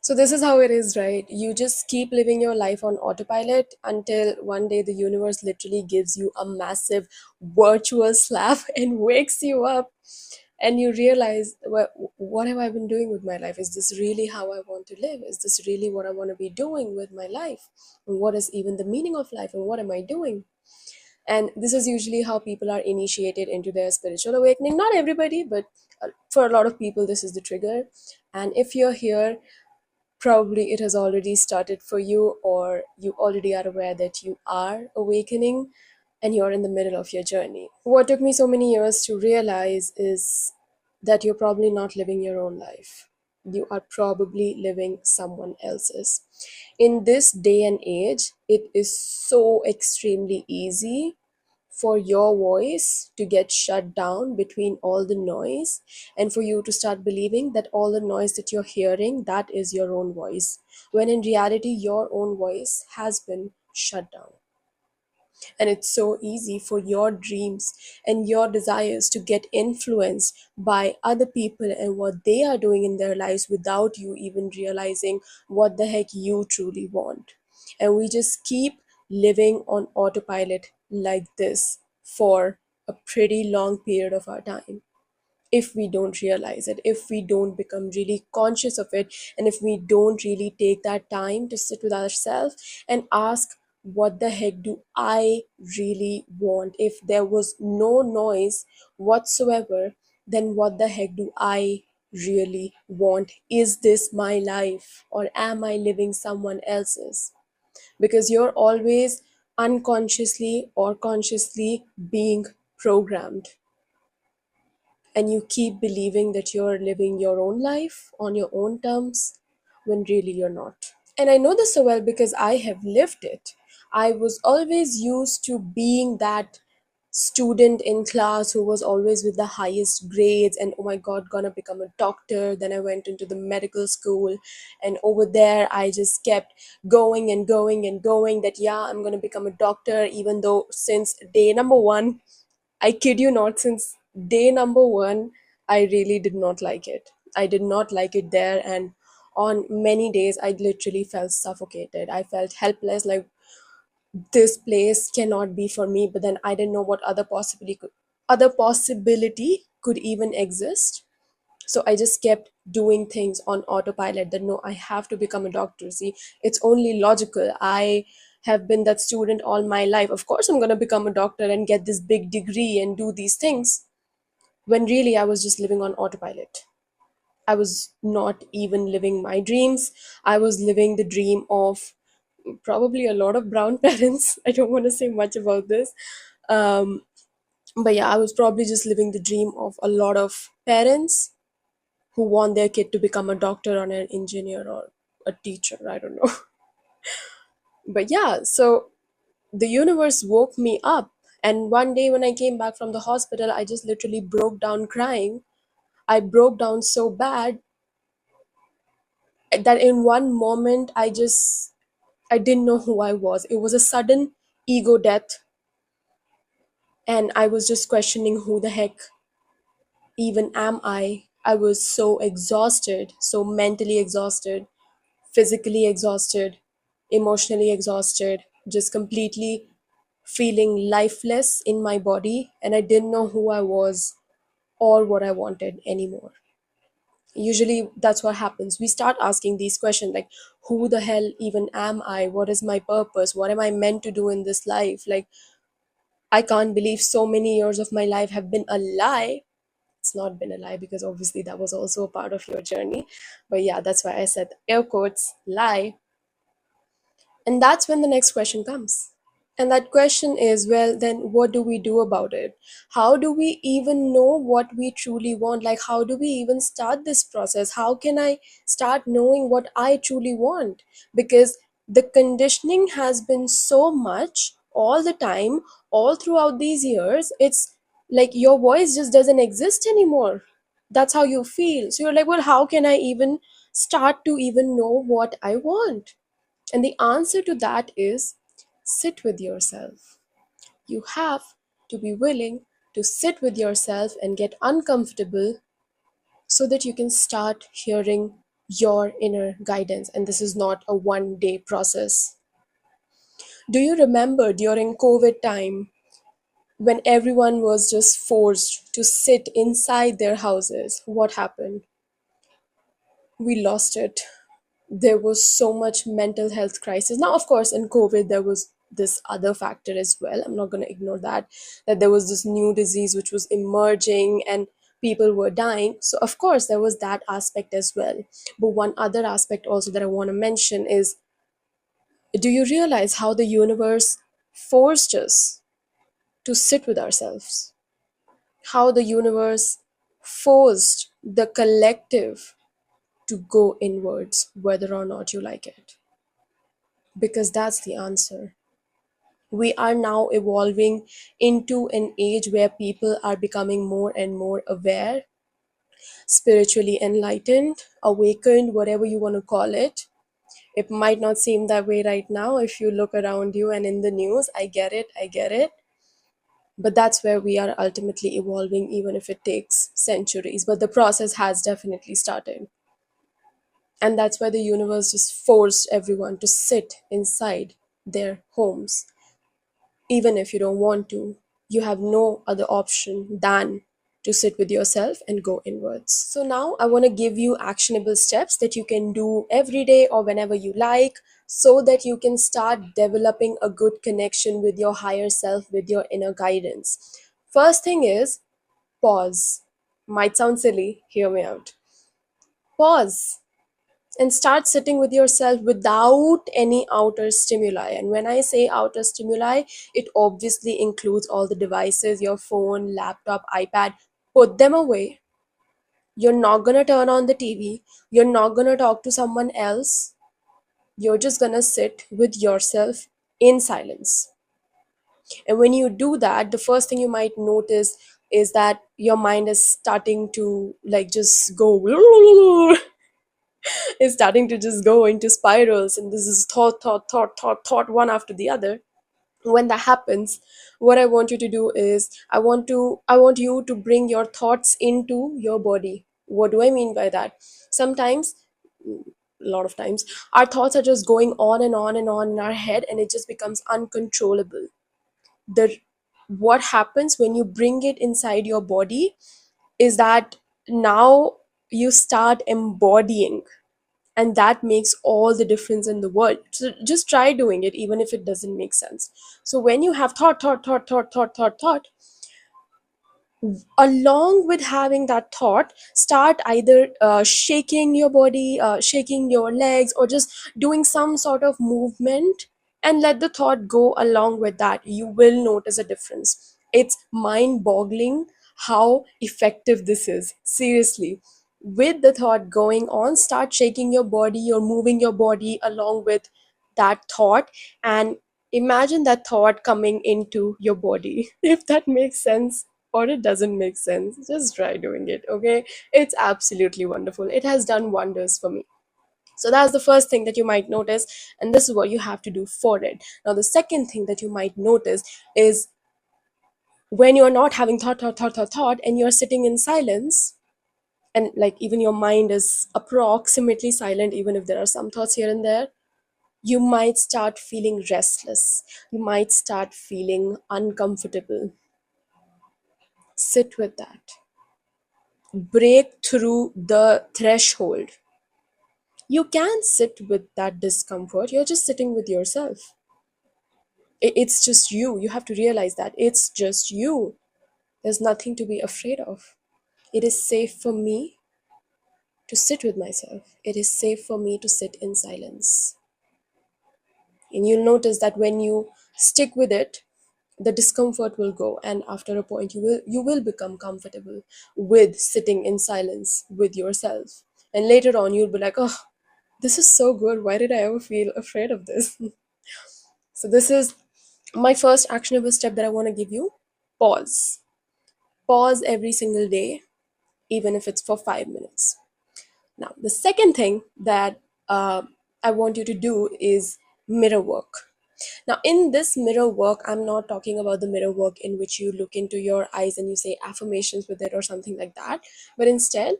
So this is how it is, right? You just keep living your life on autopilot until one day the universe literally gives you a massive virtual slap and wakes you up, and you realize, what have I been doing with my life? Is this really how I want to live? Is this really what I want to be doing with my life? And what is even the meaning of life, and what am I doing? And this is usually how people are initiated into their spiritual awakening. Not everybody, but for a lot of people this is the trigger. And if you're here, probably it has already started for you, or you already are aware that you are awakening and you're in the middle of your journey. What took me so many years to realize is that you're probably not living your own life. You are probably living someone else's. In this day and age, it is so extremely easy for your voice to get shut down between all the noise, and for you to start believing that all the noise that you're hearing, that is your own voice, when in reality your own voice has been shut down. And it's so easy for your dreams and your desires to get influenced by other people and what they are doing in their lives without you even realizing what the heck you truly want. And we just keep living on autopilot like this for a pretty long period of our time, if we don't realize it, if we don't become really conscious of it, and if we don't really take that time to sit with ourselves and ask, what the heck do I really want? If there was no noise whatsoever, then what the heck do I really want? Is this my life, or am I living someone else's? Because you're always unconsciously or consciously being programmed, and you keep believing that you're living your own life on your own terms when really you're not. And I know this so well because I have lived it. I was always used to being that student in class who was always with the highest grades, and oh my god, gonna become a doctor. Then I went into the medical school, and over there I just kept going and going and going, that yeah, I'm gonna become a doctor, even though since day number one, I kid you not, since day number one, I really did not like it. I did not like it there, and on many days, I literally felt suffocated. I felt helpless, like this place cannot be for me. But then I didn't know what other possibility could even exist. So I just kept doing things on autopilot. That no, I have to become a doctor. See, it's only logical. I have been that student all my life. Of course, I'm gonna become a doctor and get this big degree and do these things. When really I was just living on autopilot. I was not even living my dreams. I was living the dream of probably a lot of brown parents. I don't want to say much about this. Um, but yeah, I was probably just living the dream of a lot of parents who want their kid to become a doctor or an engineer or a teacher. I don't know. But yeah, so the universe woke me up. And one day when I came back from the hospital, I just literally broke down crying. I broke down so bad that in one moment I didn't know who I was. It was a sudden ego death, and I was just questioning, who the heck even am I? I was so exhausted, so mentally exhausted, physically exhausted, emotionally exhausted, just completely feeling lifeless in my body, and I didn't know who I was or what I wanted anymore. Usually that's what happens. We start asking these questions like, who the hell even am I? What is my purpose? What am I meant to do in this life? Like, I can't believe so many years of my life have been a lie. It's not been a lie, because obviously that was also a part of your journey. But yeah, that's why I said air quotes lie. And that's when the next question comes. And that question is, well, then what do we do about it? How do we even know what we truly want? Like, how do we even start this process? How can I start knowing what I truly want? Because the conditioning has been so much all the time, all throughout these years. It's like your voice just doesn't exist anymore. That's how you feel. So you're like, well, how can I even start to even know what I want? And the answer to that is, sit with yourself. You have to be willing to sit with yourself and get uncomfortable so that you can start hearing your inner guidance, and this is not a one day process. Do you remember during COVID time when everyone was just forced to sit inside their houses? What happened? We lost it. There was so much mental health crisis. Now, of course, in COVID, there was this other factor as well. I'm not going to ignore that there was this new disease which was emerging and people were dying. So, of course, there was that aspect as well. But one other aspect also that I want to mention is, do you realize how the universe forced us to sit with ourselves? How the universe forced the collective to go inwards, whether or not you like it? Because that's the answer. We are now evolving into an age where people are becoming more and more aware, spiritually enlightened, awakened, whatever you want to call it. It might not seem that way right now if you look around you and in the news. I get it, I get it. But that's where we are ultimately evolving, even if it takes centuries. But the process has definitely started. And that's why the universe just forced everyone to sit inside their homes. Even if you don't want to, you have no other option than to sit with yourself and go inwards. So now I want to give you actionable steps that you can do every day or whenever you like, so that you can start developing a good connection with your higher self, with your inner guidance. First thing is pause. Might sound silly, hear me out. Pause and start sitting with yourself without any outer stimuli. And when I say outer stimuli, it obviously includes all the devices, your phone, laptop, iPad. Put them away. You're not going to turn on the TV. You're not going to talk to someone else. You're just going to sit with yourself in silence. And when you do that, the first thing you might notice is that your mind is starting to like just go is starting to just go into spirals, and this is thought one after the other. When that happens, what I want you to do is, I want you to bring your thoughts into your body. What do I mean by that? Sometimes, a lot of times, our thoughts are just going on and on and on in our head, and it just becomes uncontrollable. The What happens when you bring it inside your body is that now you start embodying, and that makes all the difference in the world. So just try doing it, even if it doesn't make sense. So when you have thought, along with having that thought, start either shaking your body, shaking your legs, or just doing some sort of movement, and let the thought go along with that. You will notice a difference. It's mind boggling how effective this is, seriously. With the thought going on, start shaking your body or moving your body along with that thought, and imagine that thought coming into your body. If that makes sense or it doesn't make sense, just try doing it, okay? It's absolutely wonderful. It has done wonders for me. So that's the first thing that you might notice, and this is what you have to do for it. Now, the second thing that you might notice is, when you're not having thought, and you're sitting in silence, and like even your mind is approximately silent, even if there are some thoughts here and there, you might start feeling restless. You might start feeling uncomfortable. Sit with that. Break through the threshold. You can sit with that discomfort. You're just sitting with yourself. It's just you. You have to realize that it's just you. There's nothing to be afraid of. It is safe for me to sit with myself. It is safe for me to sit in silence. And you'll notice that when you stick with it, the discomfort will go, and after a point you will become comfortable with sitting in silence with yourself. And later on you'll be like, oh, this is so good. Why did I ever feel afraid of this? So this is my first actionable step that I want to give you. Pause. Pause every single day, even if it's for 5 minutes. Now, the second thing that I want you to do is mirror work. Now, in this mirror work, I'm not talking about the mirror work in which you look into your eyes and you say affirmations with it or something like that, but instead,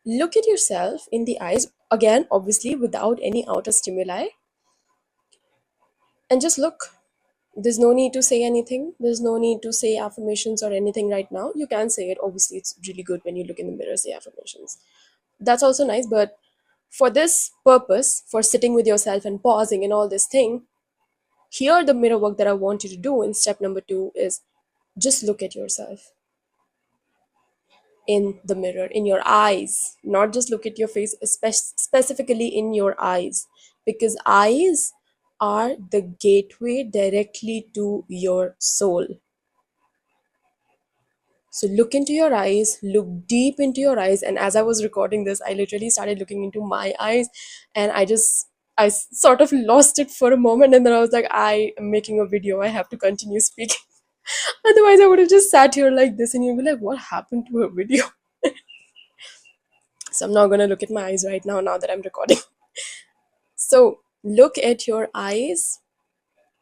look at yourself in the eyes. again, obviously without any outer stimuli, and just look. There's no need to say anything. There's no need to say affirmations or anything right now. You can say it. Obviously, it's really good when you look in the mirror, say affirmations. That's also nice. But for this purpose, for sitting with yourself and pausing and all this thing, here the mirror work that I want you to do in step number 2 is just look at yourself in the mirror, in your eyes, not just look at your face, specifically in your eyes, because eyes are the gateway directly to your soul. So look into your eyes, look deep into your eyes. And as I was recording this, I literally started looking into my eyes, and I sort of lost it for a moment. And then I was like, I am making a video, I have to continue speaking. Otherwise, I would have just sat here like this, and you'd be like, what happened to her video? So I'm not going to look at my eyes right now that I'm recording. So look at your eyes,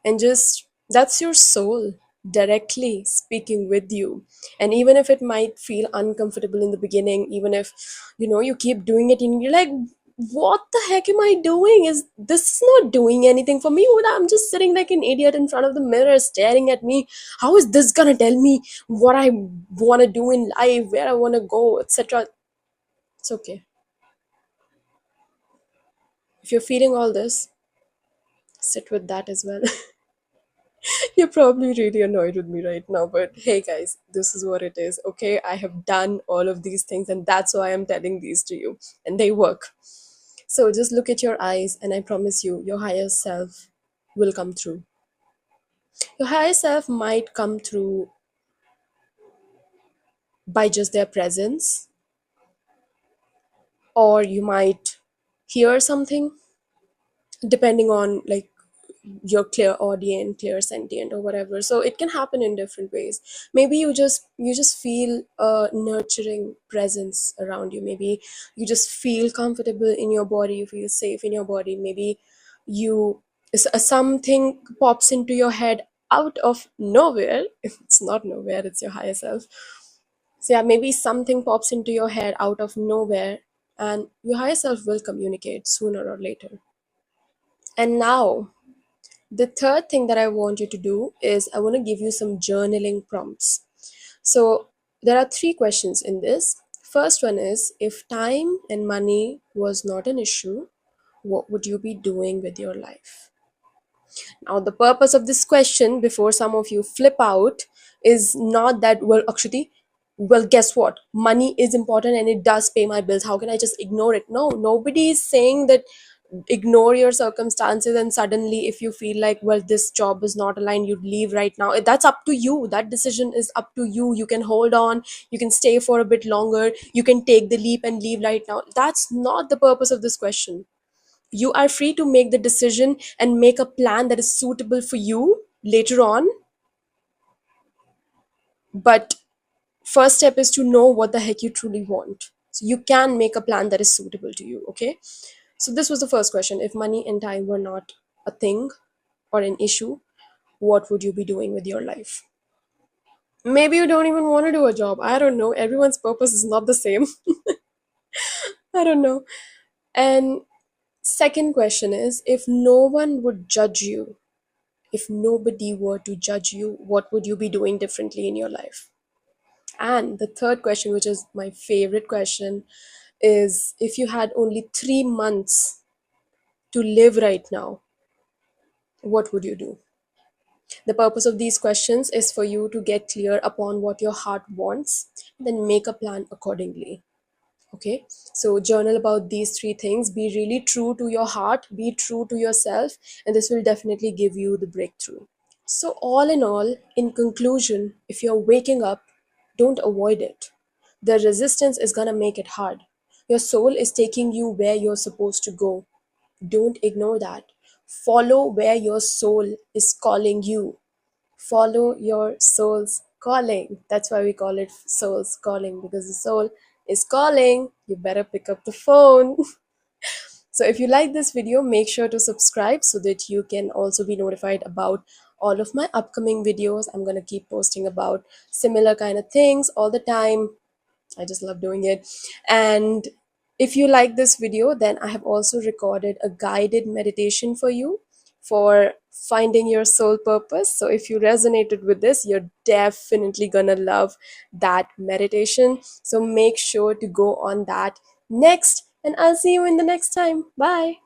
and just, that's your soul directly speaking with you. And even if it might feel uncomfortable in the beginning, even if you keep doing it and you're like, what the heck am I doing? Is this not doing anything for me? I'm just sitting like an idiot in front of the mirror staring at me. How is this gonna tell me what I want to do in life, where I want to go, etc.? It's okay. If you're feeling all this, sit with that as well. You're probably really annoyed with me right now, but hey guys, this is what it is, okay? I have done all of these things, and that's why I'm telling these to you, and they work. So just look at your eyes, and I promise you, your higher self will come through. Your higher self might come through by just their presence, or you might hear something, depending on like you're clear audience, clear sentient, or whatever. So it can happen in different ways. Maybe you just feel a nurturing presence around you. Maybe you just feel comfortable in your body, you feel safe in your body. Maybe you something pops into your head out of nowhere. It's not nowhere, it's your higher self. So yeah, maybe something pops into your head out of nowhere, and your higher self will communicate sooner or later. And now, the third thing that I want you to do is I want to give you some journaling prompts. So there are 3 questions in this. First one is, if time and money was not an issue, what would you be doing with your life? Now, the purpose of this question, before some of you flip out, is not that, well, Akshati, well, guess what? Money is important and it does pay my bills. How can I just ignore it? No, nobody is saying that ignore your circumstances and suddenly if you feel like, well, this job is not aligned, you'd leave right now. That's up to you. That decision is up to you. You can hold on, you can stay for a bit longer, you can take the leap and leave right now. That's not the purpose of this question. You are free to make the decision and make a plan that is suitable for you later on, but first step is to know what the heck you truly want, so you can make a plan that is suitable to you. Okay, so this was the first question. If money and time were not a thing or an issue, what would you be doing with your life? Maybe you don't even want to do a job. I don't know. Everyone's purpose is not the same. I don't know. And second question is, if no one would judge you, if nobody were to judge you, what would you be doing differently in your life? And the third question, which is my favorite question, is, if you had only 3 months to live right now, what would you do? The purpose of these questions is for you to get clear upon what your heart wants, then make a plan accordingly. Okay, so journal about these 3 things. Be really true to your heart, be true to yourself, and this will definitely give you the breakthrough. So, all in all, in conclusion, if you're waking up, don't avoid it. The resistance is gonna make it hard. Your soul is taking you where you're supposed to go. Don't ignore that. Follow where your soul is calling you. Follow your soul's calling. That's why we call it soul's calling, because the soul is calling. You better pick up the phone. So if you like this video, make sure to subscribe so that you can also be notified about all of my upcoming videos. I'm going to keep posting about similar kind of things all the time. I just love doing it. And If you like this video, then I have also recorded a guided meditation for you for finding your soul purpose. So if you resonated with this, you're definitely gonna love that meditation. So make sure to go on that next, and I'll see you in the next time. Bye.